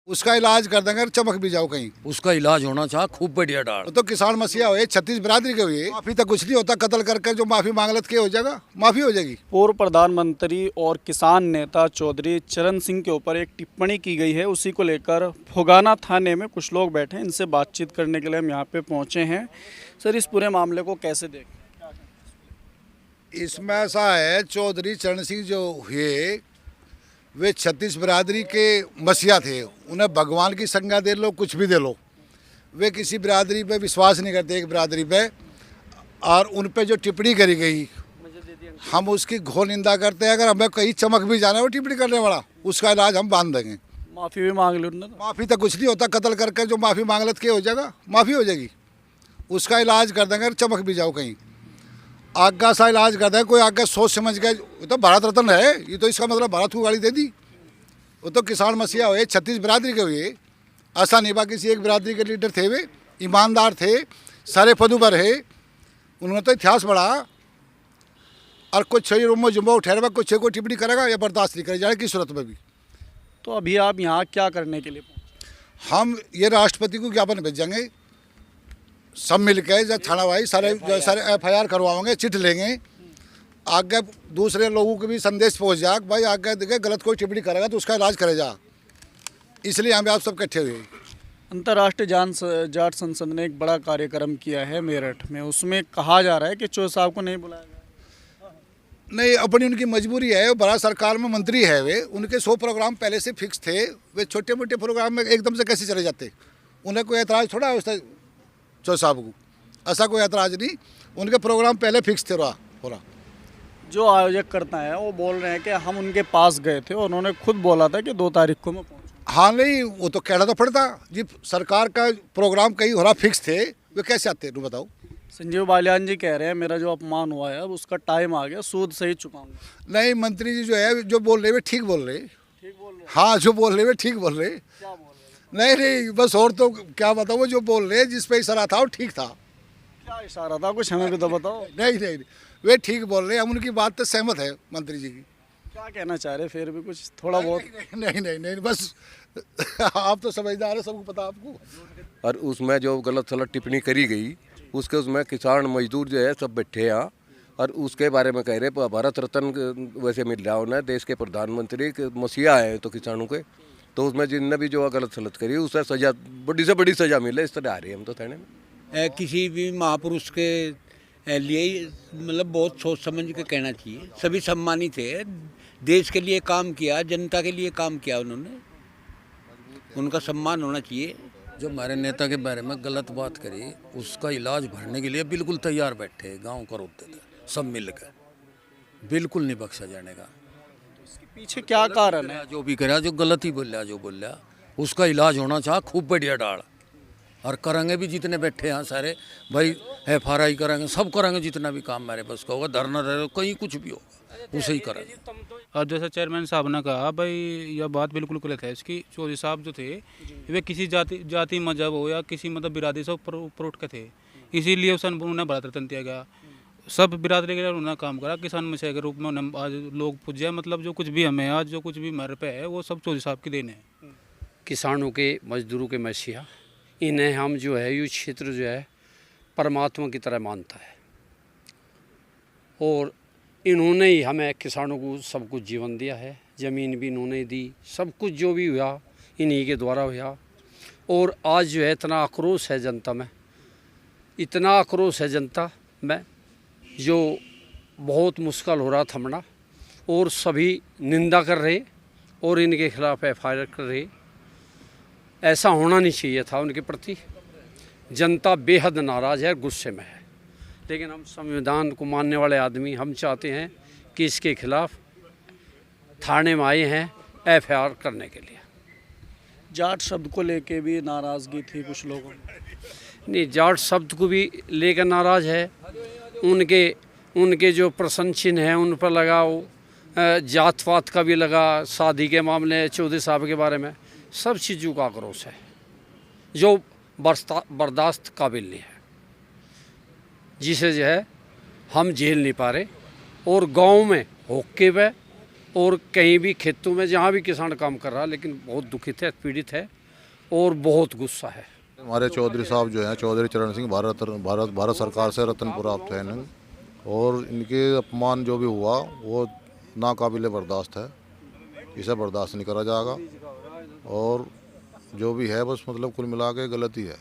उसका इलाज कर देंगे, अगर चमक भी जाओ कहीं। उसका इलाज होना चाहिए, खूब बढ़िया डाल। वो तो किसान मसीहा हुए, 36 बिरादरी के हुए, माफी तक कुछ नहीं होता। कत्ल करके जो माफी मांग लेते हो जाएगा, माफी हो जाएगी। पूर्व प्रधानमंत्री और किसान नेता चौधरी चरण सिंह के ऊपर एक टिप्पणी की गई है, उसी को लेकर फुगाना थाने में कुछ लोग बैठे हैं। इनसे बातचीत करने के लिए हम यहाँ पे पहुँचे हैं। सर, इस पूरे मामले को कैसे देखें? इसमें ऐसा है, चौधरी चरण सिंह जो हुए वे 36 बिरादरी के मसीहा थे। उन्हें भगवान की संज्ञा दे लो, कुछ भी दे लो, वे किसी बिरादरी पे विश्वास नहीं करते, एक बिरादरी पे। और उन पे जो टिप्पणी करी गई, हम उसकी घोर निंदा करते हैं। अगर हमें कहीं चमक भी जाना है वो टिप्पणी करने वाला, उसका इलाज हम बांध देंगे। माफ़ी भी मांग ली उन्होंने। माफ़ी तक कुछ नहीं होता। कत्ल करके जो माफ़ी मांग लेते क्या हो जाएगा, माफ़ी हो जाएगी। उसका इलाज कर देंगे, अगर चमक भी जाओ कहीं। आज्ञा सा इलाज कर देंगे। कोई आज्ञा सोच समझ के, वो तो भारत रत्न है, ये तो इसका मतलब भारत को गाड़ी दे दी। वो तो किसान मसीहा हुए, 36 बिरादरी के हुए। ऐसा नहीं बा किसी एक बिरादरी के लीडर थे, वे ईमानदार थे, सारे पदों पर है। उन्होंने तो इतिहास बढ़ा। और कुछ रुमो जुम्बो उठा कुछ को टिप्पणी करेगा या बर्दाश्त नहीं करे जाए किस सूरत में भी। तो अभी आप यहाँ क्या करने के लिए पहुँचे? हम ये राष्ट्रपति को ज्ञापन भेजेंगे, सब मिल के जब थाना भाई सारे FIR करवाएंगे, चिट लेंगे। आगे दूसरे लोगों को भी संदेश पहुंच जाए भाई आगे देखे गलत कोई टिप्पणी करेगा तो उसका इलाज करे जा। इसलिए हम आप सब इकट्ठे हुए। अंतर्राष्ट्रीय जाट संसद ने एक बड़ा कार्यक्रम किया है मेरठ में। उसमें कहा जा रहा है कि चौधरी साहब को नहीं बुलाया गया। नहीं, अपनी उनकी मजबूरी है। वो भारत सरकार में मंत्री है, वे उनके 100 प्रोग्राम पहले से फिक्स थे। वे छोटे मोटे प्रोग्राम में एकदम से कैसे चले जाते? उन्हें कोई एतराज़ थोड़ा है चौधरी साहब को, ऐसा कोई एतराज़ नहीं। उनके प्रोग्राम पहले फिक्स थे। हो रहा जो आयोजक करता है वो बोल रहे हैं कि हम उनके पास गए थे और उन्होंने खुद बोला था कि 2 तारीख को मैं पहुँचूँ। हाँ, नहीं वो तो कहना तो पड़ता जी। सरकार का प्रोग्राम कहीं हो रहा फिक्स थे, वे कैसे आते हैं बताओ। संजीव बालियान जी कह रहे हैं मेरा जो अपमान हुआ है अब उसका टाइम आ गया, सूद सही चुकाऊंगा। नहीं, मंत्री जी जो है जो बोल रहे वे ठीक बोल रहे। ठीक बोल रहे हैं? हाँ, जो बोल रहे वे ठीक बोल रहे। क्या बोल रहे हैं? नहीं, बस और तो क्या बताओ। वो जो बोल रहे जिस पे इशारा था वो ठीक था। क्या इशारा था, कुछ हमें भी तो बताओ। नहीं, वे ठीक बोल रहे। हम उनकी बात से सहमत है मंत्री जी की। क्या कहना चाह रहे फिर भी कुछ थोड़ा बहुत? नहीं, बस आप तो समझदार है, सबको पता आपको। और उसमें जो गलत सलत टिप्पणी करी गई उसमें किसान मजदूर जो है सब बैठे हैं। और उसके बारे में कह रहे भारत रत्न वैसे मिल रहा उन्हें, देश के प्रधानमंत्री के मसीहा है तो किसानों के। तो उसमें जिनने भी जो गलत सलत करी उसे सजा, बड़ी से बड़ी सजा मिले, इस तरह आ रही है हम तो थाने में। किसी भी महापुरुष के लिए मतलब बहुत सोच समझ के कहना चाहिए। सभी सम्मानित है, देश के लिए काम किया, जनता के लिए काम किया उन्होंने, उनका सम्मान होना चाहिए। जो हमारे नेता के बारे में गलत बात करी उसका इलाज भरने के लिए बिल्कुल तैयार बैठे, गांव का रोकते थे सब मिल कर, बिल्कुल नहीं बख्शा जाने का। इसके पीछे क्या कारण है? जो भी करा, जो गलत ही बोलिया, जो बोलिया उसका इलाज होना चाहिए, खूब बढ़िया डाल। और करेंगे भी जितने बैठे हैं सारे भाई, FRI करेंगे, सब करेंगे जितना भी काम मेरे बस का होगा। धरना रहे कहीं कुछ भी होगा उसे ही करेंगे। और जैसा चेयरमैन साहब ने कहा भाई यह बात बिल्कुल गलत है इसकी। चौधरी साहब जो थे वे किसी जाति मजहब हो या किसी मतलब बिरादरी से ऊपर उठ के थे, इसीलिए उन्हें भारत रत्न दिया गया। सब बिरादरी के लिए उन्होंने काम करा, किसान मसीहा के रूप में उन्हें आज लोग पूज्य। मतलब जो कुछ भी हमें आज जो कुछ भी हमारे पे है वो सब चौधरी साहब की देन है। किसानों के, मजदूरों के मसीहा, इन्हें हम जो है ये क्षेत्र जो है परमात्मा की तरह मानता है। और इन्होंने ही हमें किसानों को सब कुछ जीवन दिया है, ज़मीन भी इन्होंने दी, सब कुछ जो भी हुआ इन्हीं के द्वारा हुआ। और आज जो है इतना आक्रोश है जनता में, इतना आक्रोश है जनता में जो बहुत मुश्किल हो रहा थमना। और सभी निंदा कर रहे और इनके खिलाफ FIR कर रहे। ऐसा होना नहीं चाहिए था उनके प्रति। जनता बेहद नाराज़ है, गुस्से में है। लेकिन हम संविधान को मानने वाले आदमी, हम चाहते हैं कि इसके खिलाफ थाने में आए हैं FIR करने के लिए। जाट शब्द को लेके भी नाराज़गी थी कुछ लोगों में। नहीं, जाट शब्द को भी लेकर नाराज़ है। उनके जो प्रसन्न चिन्ह हैं उन पर लगाओ, जात पात का भी लगा, शादी के मामले चौधरी साहब के बारे में, सब चीज़ों का आक्रोश है जो बर्दाश्त काबिल नहीं है, जिसे जो है हम झेल नहीं पा रहे। और गांव में होके वे और कहीं भी खेतों में जहाँ भी किसान काम कर रहा है, लेकिन बहुत दुखित है, पीड़ित है और बहुत गुस्सा है। हमारे चौधरी साहब जो हैं, चौधरी चरण सिंह, भारत सरकार से रत्न प्राप्त है इन्हें, और इनके अपमान जो भी हुआ वो नाकाबिले बर्दाश्त है। इसे बर्दाश्त नहीं करा जाएगा और जो भी है बस मतलब कुल मिला के गलती है।